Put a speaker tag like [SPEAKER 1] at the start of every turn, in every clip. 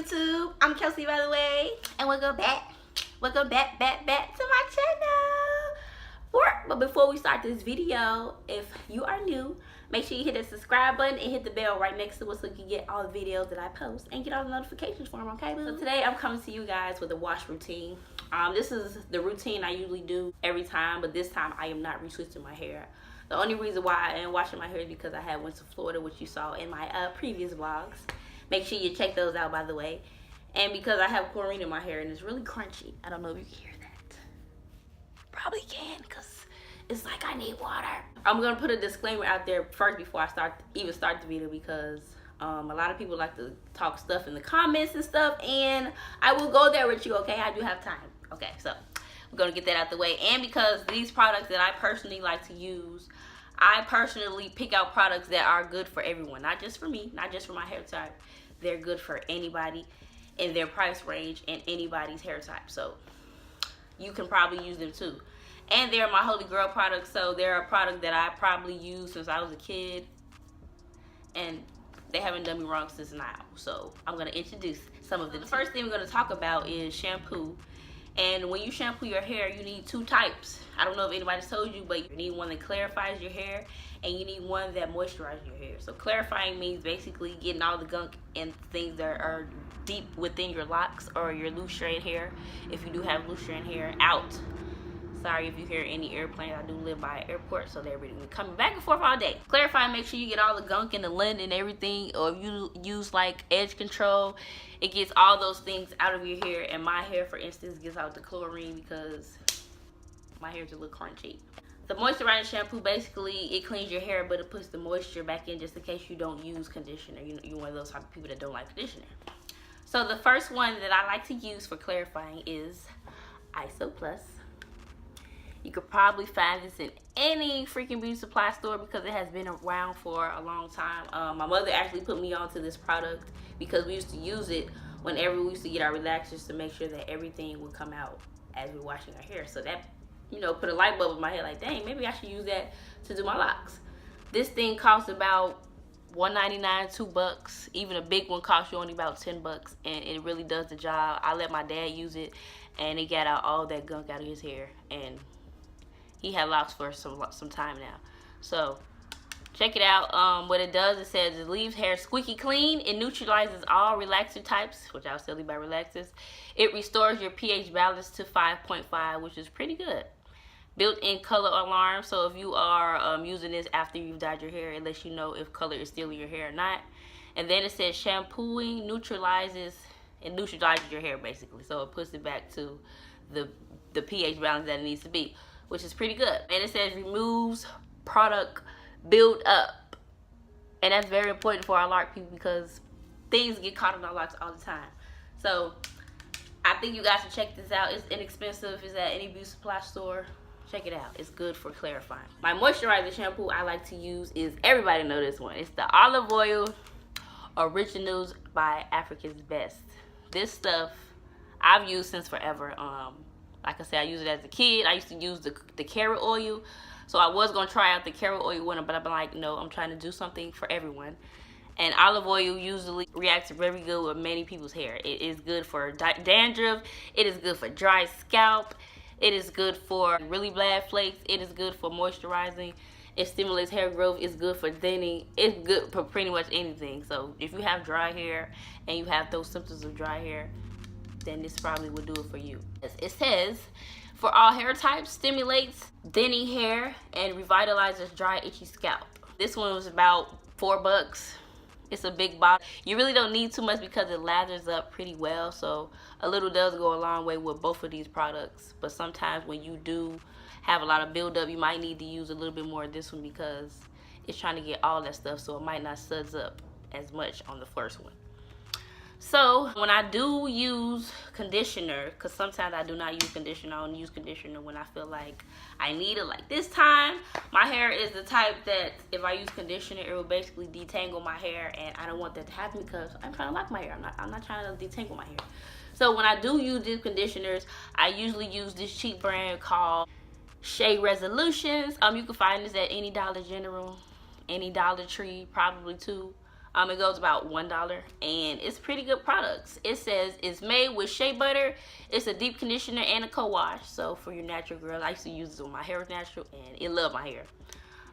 [SPEAKER 1] YouTube? I'm Kelsey, by the way, and welcome back to my channel. But before we start this video, if you are new, make sure you hit the subscribe button and hit the bell right next to it so you can get all the videos that I post and get all the notifications for them, okay? So today I'm coming to you guys with a wash routine. This is the routine I usually do every time, but this time I am not retwisting my hair. The only reason why I am washing my hair is because I went to Florida, which you saw in my previous vlogs. Make sure you check those out, by the way. And because I have chlorine in my hair and it's really crunchy. I don't know if you can hear that. Probably can, because it's like I need water. I'm going to put a disclaimer out there first before I even start the video, because a lot of people like to talk stuff in the comments and stuff, and I will go there with you, okay? I do have time. Okay, so we're going to get that out the way. And because these products that I personally like to use, I personally pick out products that are good for everyone, not just for me, not just for my hair type. They're good for anybody in their price range and anybody's hair type. So you can probably use them too. And they're my holy grail products, so they're a product that I probably used since I was a kid, and they haven't done me wrong since now. So I'm going to introduce some of them. The first thing we're going to talk about is shampoo. And when you shampoo your hair, you need two types. I don't know if anybody's told you, but you need one that clarifies your hair, and you need one that moisturizes your hair. So clarifying means basically getting all the gunk and things that are deep within your locks or your loose strand hair, if you do have loose strand hair, out. Sorry if you hear any airplanes. I do live by an airport, so they're really coming back and forth all day. Clarifying, make sure you get all the gunk and the lint and everything, or if you use like edge control, it gets all those things out of your hair. And my hair, for instance, gets out the chlorine because my hair's a little crunchy. The moisturizing shampoo, basically, it cleans your hair, but it puts the moisture back in just in case you don't use conditioner. You're one of those type of people that don't like conditioner. So the first one that I like to use for clarifying is ISO Plus. You could probably find this in any freaking beauty supply store because it has been around for a long time. My mother actually put me onto this product because we used to use it whenever we used to get our relaxers to make sure that everything would come out as we're washing our hair. So that, put a light bulb in my head like, dang, maybe I should use that to do my locks. This thing costs about $1.99, $2. Even a big one costs you only about $10, and it really does the job. I let my dad use it, and it got out all that gunk out of his hair, and he had locks for some time now. So check it out. What it does, it says it leaves hair squeaky clean. It neutralizes all relaxer types, which I'll still leave by relaxers. It restores your pH balance to 5.5, which is pretty good. Built-in color alarm, so if you are using this after you've dyed your hair, it lets you know if color is still in your hair or not. And then it says shampooing neutralizes your hair, basically. So it puts it back to the pH balance that it needs to be, which is pretty good. And it says removes product build up. And that's very important for our lock people because things get caught in our locks all the time. So I think you guys should check this out. It's inexpensive. It's at any beauty supply store. Check it out. It's good for clarifying. My moisturizer shampoo I like to use is, everybody know this one. It's the Olive Oil Originals by Africa's Best. This stuff I've used since forever. Like I said, I used it as a kid. I used to use the carrot oil. So I was going to try out the carrot oil one, but I've been like, no, I'm trying to do something for everyone. And olive oil usually reacts very good with many people's hair. It is good for dandruff. It is good for dry scalp. It is good for really bad flakes. It is good for moisturizing. It stimulates hair growth. It's good for thinning. It's good for pretty much anything. So if you have dry hair and you have those symptoms of dry hair, then this probably will do it for you. It says, for all hair types, stimulates thinning hair and revitalizes dry, itchy scalp. This one was about $4. It's a big bottle. You really don't need too much because it lathers up pretty well. So a little does go a long way with both of these products. But sometimes when you do have a lot of buildup, you might need to use a little bit more of this one because it's trying to get all that stuff, so it might not suds up as much on the first one. So when I do use conditioner, because sometimes I do not use conditioner, I only use conditioner when I feel like I need it. Like this time, my hair is the type that if I use conditioner, it will basically detangle my hair, and I don't want that to happen because I'm trying to lock my hair. I'm not trying to detangle my hair. So when I do use these conditioners, I usually use this cheap brand called Shea Resolutions. You can find this at any Dollar General, any Dollar Tree, probably too. It goes about $1, and it's pretty good products. It says it's made with shea butter. It's a deep conditioner and a co-wash. So for your natural girl, I used to use this when my hair was natural, and it loved my hair.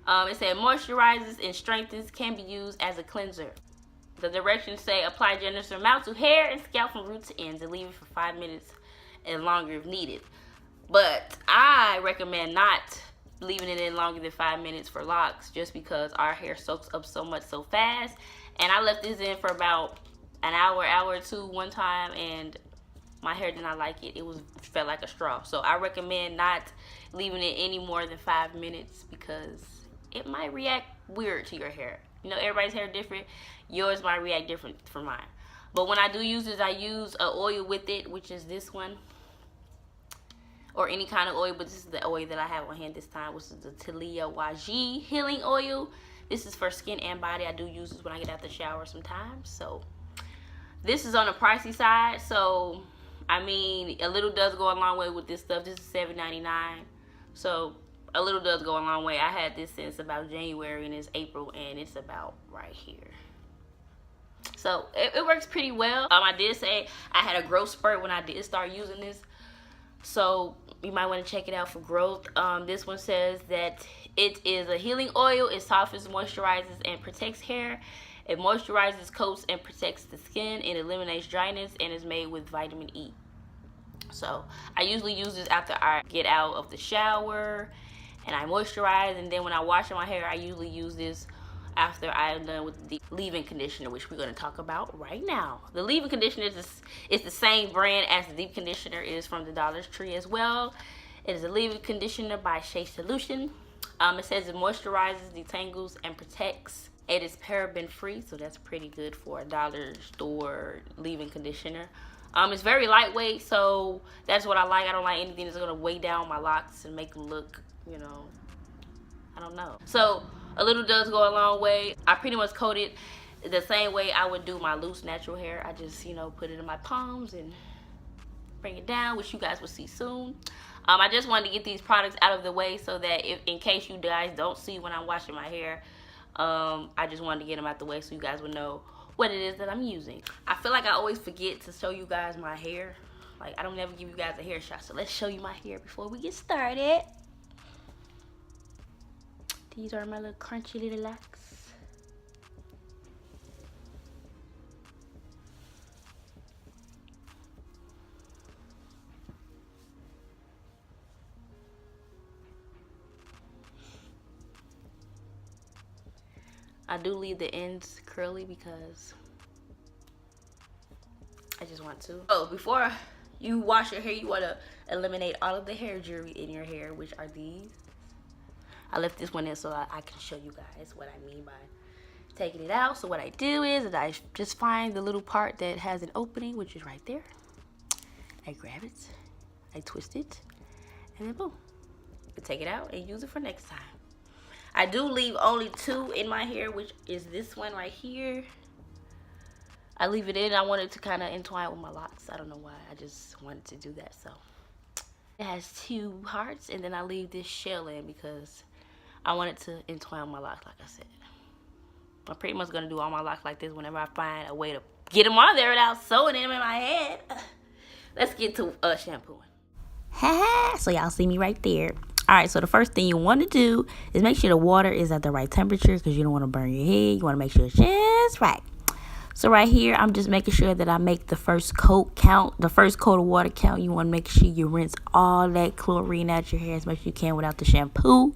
[SPEAKER 1] It said moisturizes and strengthens, can be used as a cleanser. The directions say apply generous amount to hair and scalp from root to ends and leave it for 5 minutes and longer if needed. But I recommend not leaving it in longer than 5 minutes for locks, just because our hair soaks up so much so fast. And I left this in for about an hour or two one time, and my hair did not like it. It felt like a straw. So I recommend not leaving it any more than 5 minutes, because it might react weird to your hair. You know, everybody's hair different. Yours might react different from mine. But when I do use this, I use an oil with it, which is this one, or any kind of oil, but this is the oil that I have on hand this time, which is the Ninamoseleyy healing oil. This is for skin and body. I do use this when I get out the shower sometimes. So this is on the pricey side. So I mean, a little does go a long way with this stuff. This is $7.99. So a little does go a long way. I had this since about January, and it's April, and it's about right here. So it works pretty well. I did say I had a growth spurt when I did start using this, so you might want to check it out for growth. This one says that it is a healing oil. It softens, moisturizes, and protects hair. It moisturizes, coats, and protects the skin. It eliminates dryness and is made with vitamin E. So I usually use this after I get out of the shower and I moisturize, and then when I wash my hair, I usually use this after I'm done with the leave-in conditioner, which we're going to talk about right now. The leave-in conditioner is the same brand as the deep conditioner. It is from the Dollar Tree as well. It is a leave-in conditioner by Shea Solution. It says it moisturizes, detangles, and protects. It is paraben free, so that's pretty good for a dollar store leave-in conditioner. It's very lightweight, so that's what I like. I don't like anything that's going to weigh down my locks and make them look, you know, I don't know. So a little does go a long way. I pretty much coat it the same way I would do my loose natural hair. I just, you know, put it in my palms and bring it down, which you guys will see soon. I just wanted to get these products out of the way so that if, in case you guys don't see when I'm washing my hair, I just wanted to get them out the way so you guys would know what it is that I'm using. I feel like I always forget to show you guys my hair. Like, I don't never give you guys a hair shot, so let's show you my hair before we get started. These are my little crunchy little locks. I do leave the ends curly because I just want to. Oh, before you wash your hair, you want to eliminate all of the hair jewelry in your hair, which are these. I left this one in so I can show you guys what I mean by taking it out. So what I do is I just find the little part that has an opening, which is right there. I grab it, I twist it, and then boom. I take it out and use it for next time. I do leave only 2 in my hair, which is this one right here. I leave it in. I wanted to kind of entwine with my locks. I don't know why. I just wanted to do that. So it has 2 parts, and then I leave this shell in because I wanted to entwine my locks, like I said. I'm pretty much going to do all my locks like this whenever I find a way to get them on there without sewing them in my head. Let's get to shampooing. So y'all see me right there. All right, so the first thing you want to do is make sure the water is at the right temperature because you don't want to burn your head. You want to make sure it's just right. So right here, I'm just making sure that I make the first coat count, the first coat of water count. You want to make sure you rinse all that chlorine out your hair as much as you can without the shampoo.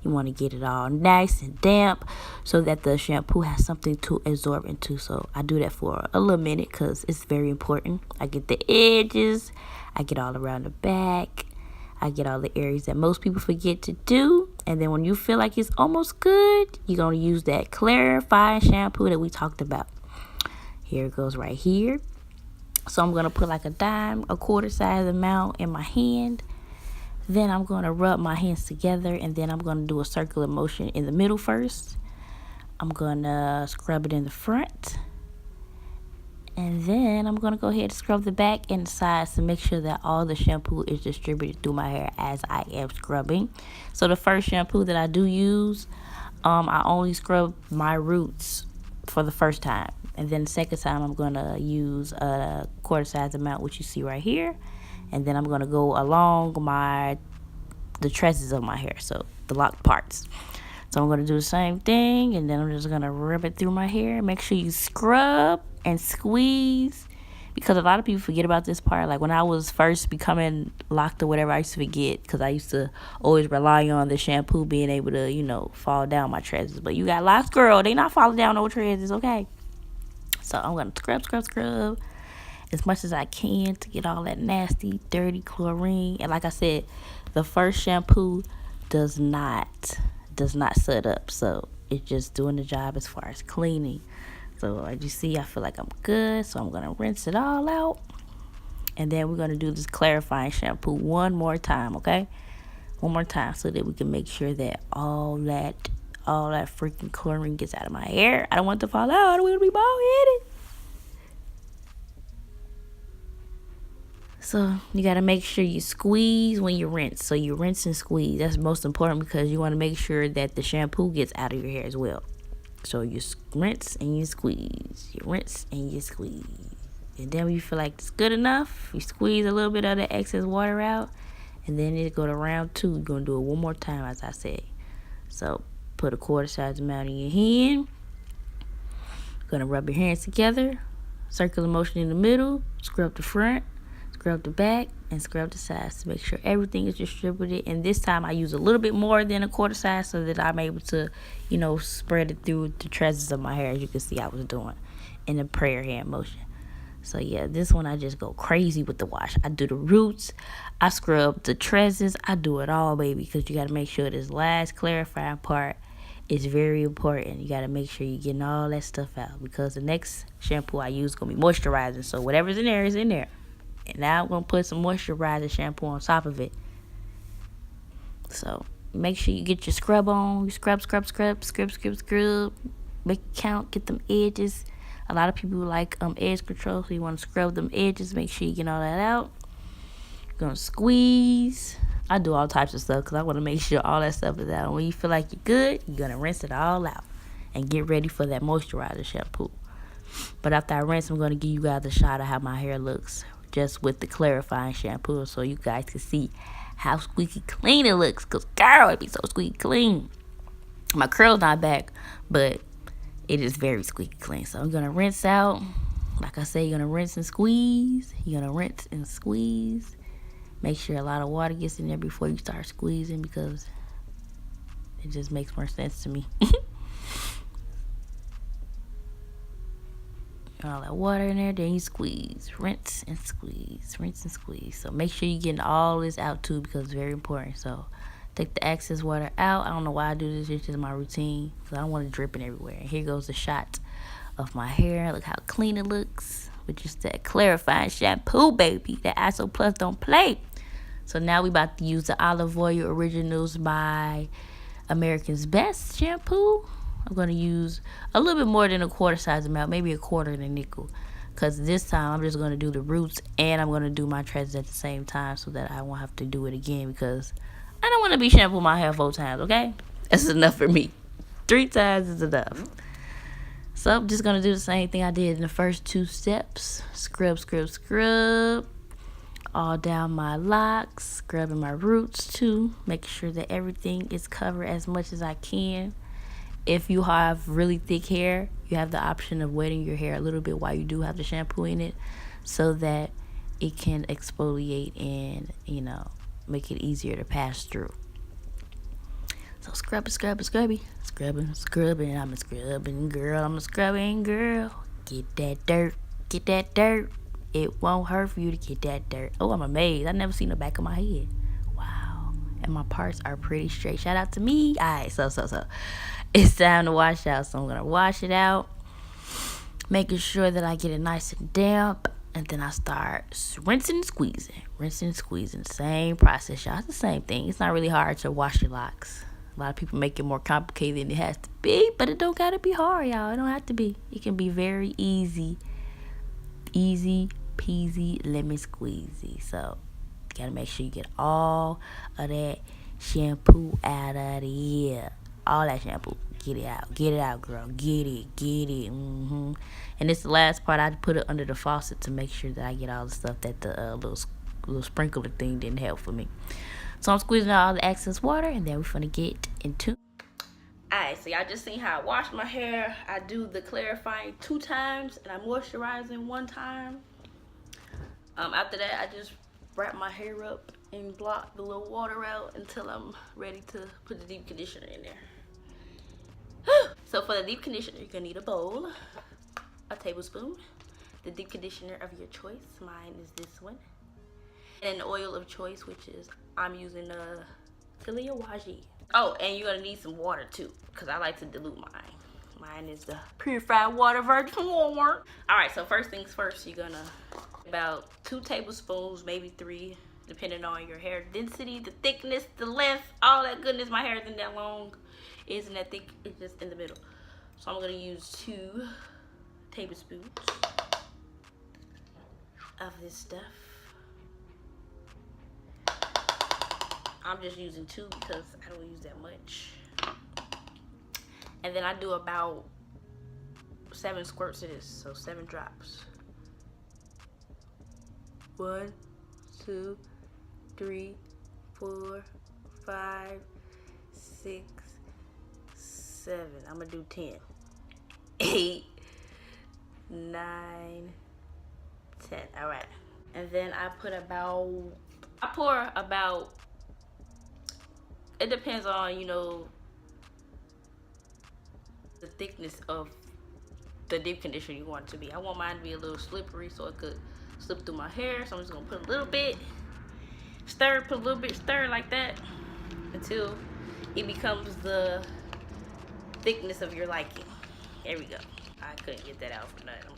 [SPEAKER 1] You want to get it all nice and damp so that the shampoo has something to absorb into. So I do that for a little minute because it's very important. I get the edges. I get all around the back. I get all the areas that most people forget to do. And then when you feel like it's almost good, you're going to use that clarifying shampoo that we talked about. Here it goes right here. So I'm going to put like a dime, a quarter size amount in my hand. Then I'm going to rub my hands together, and then I'm going to do a circular motion in the middle first. I'm going to scrub it in the front. And then I'm going to go ahead and scrub the back and the sides to make sure that all the shampoo is distributed through my hair as I am scrubbing. So the first shampoo that I do use, I only scrub my roots for the first time. And then the second time, I'm going to use a quarter size amount, which you see right here. And then I'm going to go along the tresses of my hair, so the lock parts. So I'm going to do the same thing, and then I'm just going to rub it through my hair. Make sure you scrub and squeeze, because a lot of people forget about this part. Like when I was first becoming locked or whatever, I used to forget, because I used to always rely on the shampoo being able to, fall down my tresses. But you got locks, girl, they not falling down no tresses, okay? So I'm going to scrub as much as I can to get all that nasty, dirty chlorine. And like I said, the first shampoo does not set up, so it's just doing the job as far as cleaning. So as you see, I feel like I'm good, so I'm gonna rinse it all out, and then we're gonna do this clarifying shampoo one more time, okay? One more time, so that we can make sure that all that freaking chlorine gets out of my hair. I don't want it to fall out. I don't want to be bald-headed. So you got to make sure you squeeze when you rinse. So you rinse and squeeze. That's most important, because you want to make sure that the shampoo gets out of your hair as well. So you rinse and you squeeze. You rinse and you squeeze. And then when you feel like it's good enough, you squeeze a little bit of the excess water out. And then it go to round 2. You're going to do it one more time, as I said. So put a quarter size amount in your hand. You're going to rub your hands together. Circular motion in the middle. Scrub the front. Scrub the back, and scrub the sides to make sure everything is distributed. And this time I use a little bit more than a quarter size, so that I'm able to, spread it through the tresses of my hair, as you can see I was doing in the prayer hand motion. So yeah, this one I just go crazy with the wash. I do the roots, I scrub the tresses, I do it all, baby, because you got to make sure this last clarifying part is very important. You got to make sure you're getting all that stuff out, because the next shampoo I use is going to be moisturizing. So whatever's in there is in there. And now I'm going to put some moisturizer shampoo on top of it. So make sure you get your scrub on. You scrub. Make it count. Get them edges. A lot of people like edge control, so you want to scrub them edges. Make sure you get all that out. You're going to squeeze. I do all types of stuff because I want to make sure all that stuff is out. And when you feel like you're good, you're going to rinse it all out and get ready for that moisturizer shampoo. But after I rinse, I'm going to give you guys a shot of how my hair looks, just with the clarifying shampoo, so you guys can see how squeaky clean it looks. Because, girl, it be so squeaky clean. My curl's not back, but it is very squeaky clean. So I'm going to rinse out. Like I said, you're going to rinse and squeeze. You're going to rinse and squeeze. Make sure a lot of water gets in there before you start squeezing, because it just makes more sense to me. All that water in there, then you squeeze, rinse and squeeze, rinse and squeeze. So make sure you're getting all this out too, because it's very important. So take the excess water out. I don't know why I do this. It's just my routine, because I don't want it dripping everywhere. And here goes the shot of my hair. Look how clean it looks with just that clarifying shampoo, baby. That ISO Plus don't play. So now we about to use the Olive Oil Originals by American's Best shampoo. I'm going to use a little bit more than a quarter size amount, maybe a quarter and a nickel. Because this time I'm just going to do the roots, and I'm going to do my tresses at the same time, so that I won't have to do it again, because I don't want to be shampooing my hair 4 times, okay? That's enough for me. 3 times is enough. So I'm just going to do the same thing I did in the first 2 steps. Scrub, scrub, scrub. All down my locks. Scrubbing my roots too. Making sure that everything is covered as much as I can. If you have really thick hair, you have the option of wetting your hair a little bit while you do have the shampoo in it, so that it can exfoliate and, make it easier to pass through. So scrubbing, I'm a scrubbing girl. Get that dirt. It won't hurt for you to get that dirt. Oh, I'm amazed. I never seen the back of my head. Wow. And my parts are pretty straight. Shout out to me. All right, so. It's time to wash out, so I'm going to wash it out, making sure that I get it nice and damp, and then I start rinsing and squeezing. Same process, y'all. It's the same thing. It's not really hard to wash your locks. A lot of people make it more complicated than it has to be, but it don't got to be hard, y'all. It don't have to be. It can be very easy. Easy peasy lemon squeezy. So you got to make sure you get all of that shampoo out of here. all that shampoo. Get it out, girl. Get it. And it's the last part. I put it under the faucet to make sure that I get all the stuff that the little sprinkler thing didn't help for me. So I'm squeezing out all the excess water, and then we're gonna get into. Alright, so y'all just seen how I wash my hair. I do the clarifying 2 times, and I moisturizing 1 time. After that, I just wrap my hair up and block the little water out until I'm ready to put the deep conditioner in there. So for the deep conditioner, you're gonna need a bowl, a tablespoon, the deep conditioner of your choice. Mine is this one. And an oil of choice, which is, I'm using the Waji. Oh, and you're gonna need some water too, because I like to dilute mine. Mine is the purified water version from Walmart. Alright, so first things first, you're gonna about 2 tablespoons, maybe 3, depending on your hair density, the thickness, the length, all that goodness. My hair isn't that long, isn't that thick, it's just in the middle. So I'm gonna use 2 tablespoons of this stuff. I'm just using 2 because I don't use that much. And then I do about 7 squirts of this, so 7 drops. 1, 2, 3, 4, 5, 6, 7. I'm gonna do 10. 8, 9, 10. All right. And then I pour about, it depends on, you know, the thickness of the deep conditioner you want it to be. I want mine to be a little slippery so it could slip through my hair. So I'm just gonna put a little bit, stir, put a little bit, stir like that until it becomes the thickness of your liking. There we go. I couldn't get that out for nothing.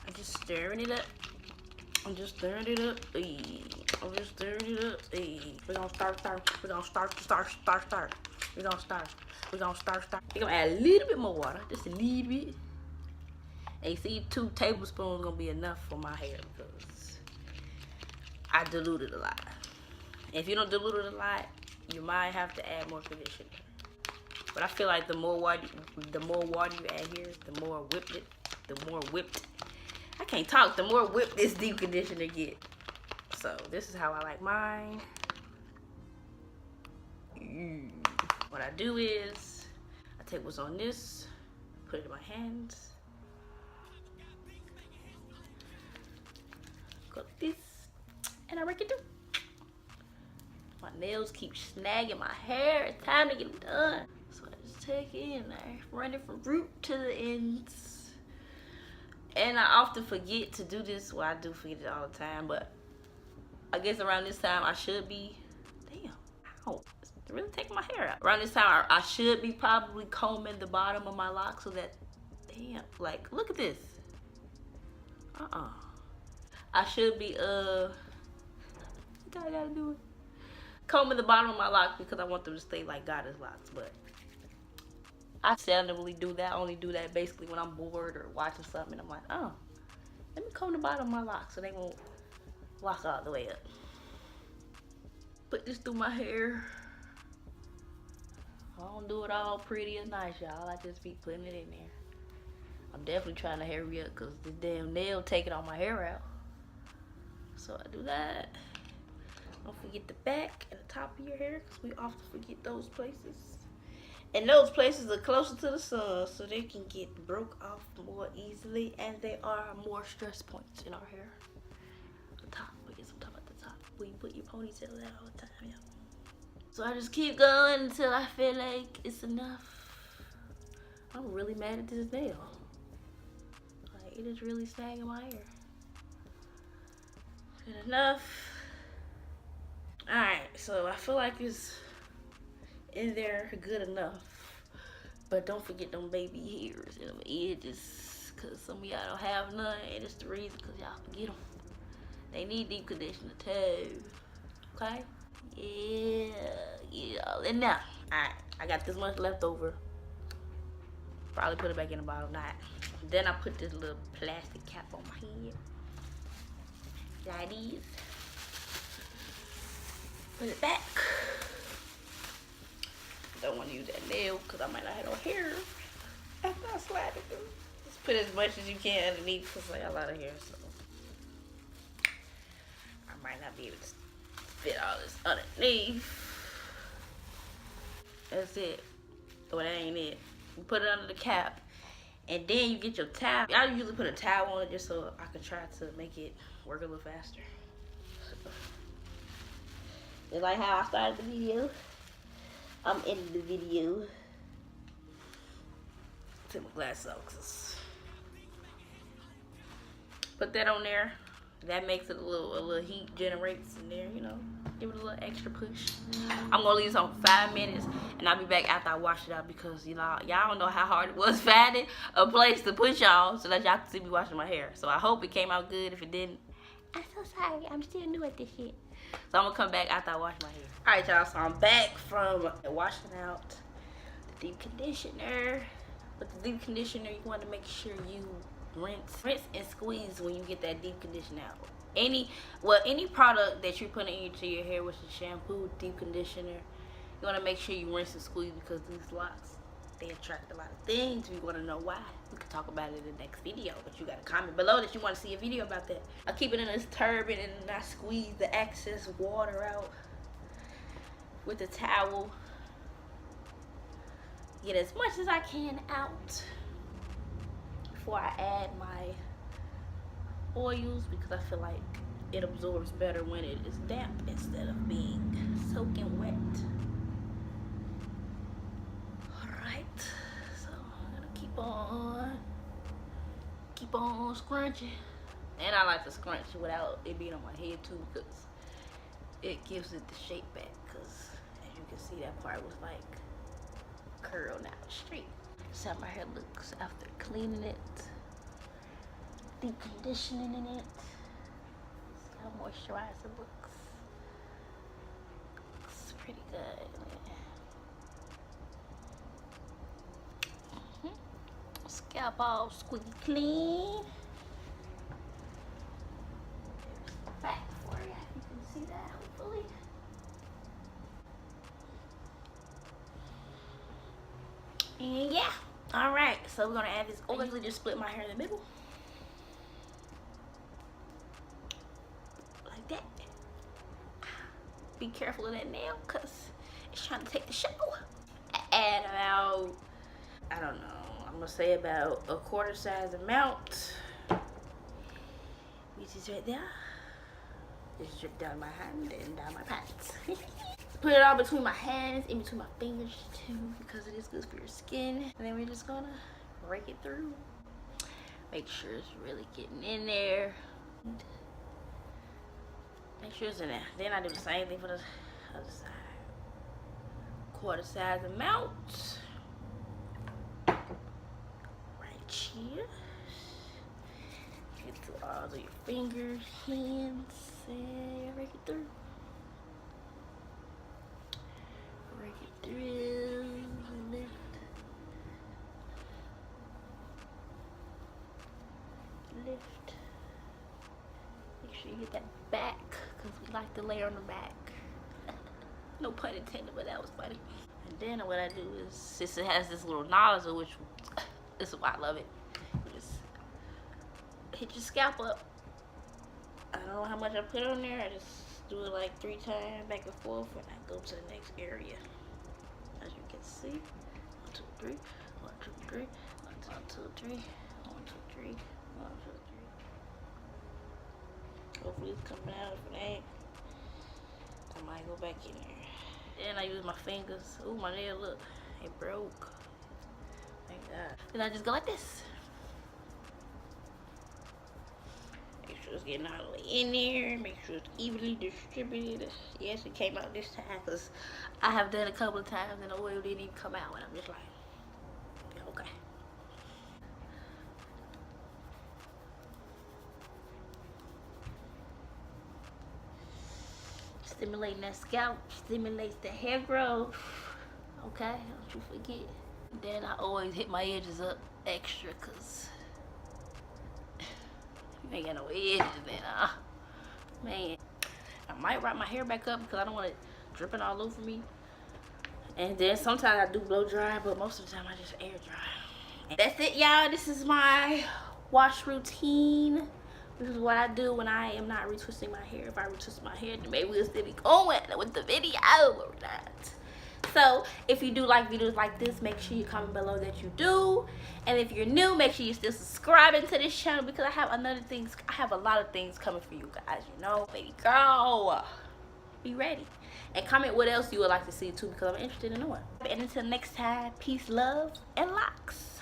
[SPEAKER 1] I'm just stirring it up. I'm just stirring it up. We're gonna start. We're gonna start. We're gonna start. We're gonna add a little bit more water, just a little bit. And you see, 2 tablespoons gonna be enough for my hair because I diluted a lot. If you don't dilute it a lot, you might have to add more conditioner. But I feel like the more water you add here, the more whipped. I can't talk. The more whipped this deep conditioner get. So this is how I like mine. What I do is I take what's on this, put it in my hands, go like this, and I rake it through. My nails keep snagging my hair. It's time to get them done. So I just take it in there, run it from root to the ends. And I often forget to do this. Well, I do forget it all the time, but I guess around this time I should be, ow, it's really taking my hair out. Around this time I should be probably combing the bottom of my locks so that, like, look at this. I should be, I gotta do it. Combing the bottom of my locks because I want them to stay like goddess locks, but I seldomly do that. I only do that basically when I'm bored or watching something and I'm like, oh, let me comb the bottom of my locks so they won't lock all the way up. Put this through my hair. I don't do it all pretty and nice, y'all. I just be putting it in there. I'm definitely trying to hurry up because this damn nail taking all my hair out. So I do that. Don't forget the back and the top of your hair because we often forget those places. And those places are closer to the sun, so they can get broke off more easily, and they are more stress points in our hair. The top, I guess I'm talking about the top, where you put your ponytail at all the time, yeah. So I just keep going until I feel like it's enough. I'm really mad at this nail. Like, it is really snagging my hair. Good enough. Alright, so I feel like it's in there good enough, but don't forget them baby hairs and them edges, because some of y'all don't have none, and it's the reason because y'all forget them. They need deep conditioner too. Okay? Yeah. And now, alright, I got this much left over. Probably put it back in the bottle. Not. Then I put this little plastic cap on my head. Like these. Put it back. Don't want to use that nail because I might not have no hair after I slide it through. Just put as much as you can underneath because I got a lot of hair, so I might not be able to fit all this underneath. That's it. But that ain't it. You put it under the cap, and then you get your towel. I usually put a towel on it just so I can try to make it work a little faster. Just like how I started the video, I'm ending the video. Take my glass off. Put that on there. That makes it a little heat generates in there, you know. Give it a little extra push. I'm gonna leave this on 5 minutes, and I'll be back after I wash it out because y'all don't know how hard it was finding a place to put y'all so that y'all can see me washing my hair. So I hope it came out good. If it didn't, I'm so sorry. I'm still new at this shit. So I'm gonna come back after I wash my hair. All right, y'all. So I'm back from washing out the deep conditioner. With the deep conditioner, you want to make sure you rinse and squeeze when you get that deep conditioner out. Any product that you're putting into your hair, which is shampoo, deep conditioner, you want to make sure you rinse and squeeze because these locks, they attract a lot of things. We want to know why. We can talk about it in the next video, but you got to comment below that you want to see a video about that. I keep it in this turban and I squeeze the excess water out with a towel. Get as much as I can out before I add my oils because I feel like it absorbs better when it is damp instead of being soaking wet. Alright, so I'm gonna keep on scrunching. And I like to scrunch without it being on my head too because it gives it the shape back, because as you can see that part was like curled now straight. That's how my hair looks after cleaning it, deep conditioning in it. See how moisturized it looks. Looks pretty good. Scalp all squeaky clean. There's back for you. You can see that hopefully. And yeah, all right. So we're gonna add this oil. Basically, just split my hair in the middle, like that. Be careful of that nail, cause it's trying to take the show. Add about, I don't know. I'm gonna say about a quarter size amount, which is right there. Just drip down my hand and down my pants. Put it all between my hands, in between my fingers too, because it is good for your skin. And then we're just gonna rake it through. Make sure it's really getting in there. Make sure it's in there. Then I do the same thing for the other side. Quarter size amount. Right here. Get to all of your fingers, hands, and rake it through. Rake it through, lift. Lift. Make sure you get that back, because we like to lay on the back. No pun intended, but that was funny. And then what I do is, since it has this little nozzle, which this is why I love it, you just hit your scalp up. I don't know how much I put on there. I just do it like 3 times back and forth, and I go to the next area. As you can see, 1, 2, 3, 1, 2, 3, 1, 2, 3, 1, 2, 3, 1, 2, 3. Hopefully it's coming out. If it ain't, I might go back in there. Then I use my fingers. Ooh, my nail, look, it broke. Thank God. Then I just go like this. Make sure it's getting all the way in there. Make sure it's evenly distributed. Yes, it came out this time, because I have done a couple of times and the oil didn't even come out, and I'm just like, okay. Stimulating that scalp, stimulates the hair growth. Okay, don't you forget. Then I always hit my edges up extra, cause you ain't got no edges then, man. I might wrap my hair back up because I don't want it dripping all over me. And then sometimes I do blow dry, but most of the time I just air dry. And that's it, y'all. This is my wash routine. This is what I do when I am not retwisting my hair. If I retwist my hair, then maybe we'll still be going with the video or not. So if you do like videos like this, make sure you comment below that you do. And if you're new, make sure you're still subscribing to this channel, because I have a lot of things coming for you guys, you know, baby girl. Be ready. And comment what else you would like to see too, because I'm interested in knowing. And until next time, peace, love, and locks.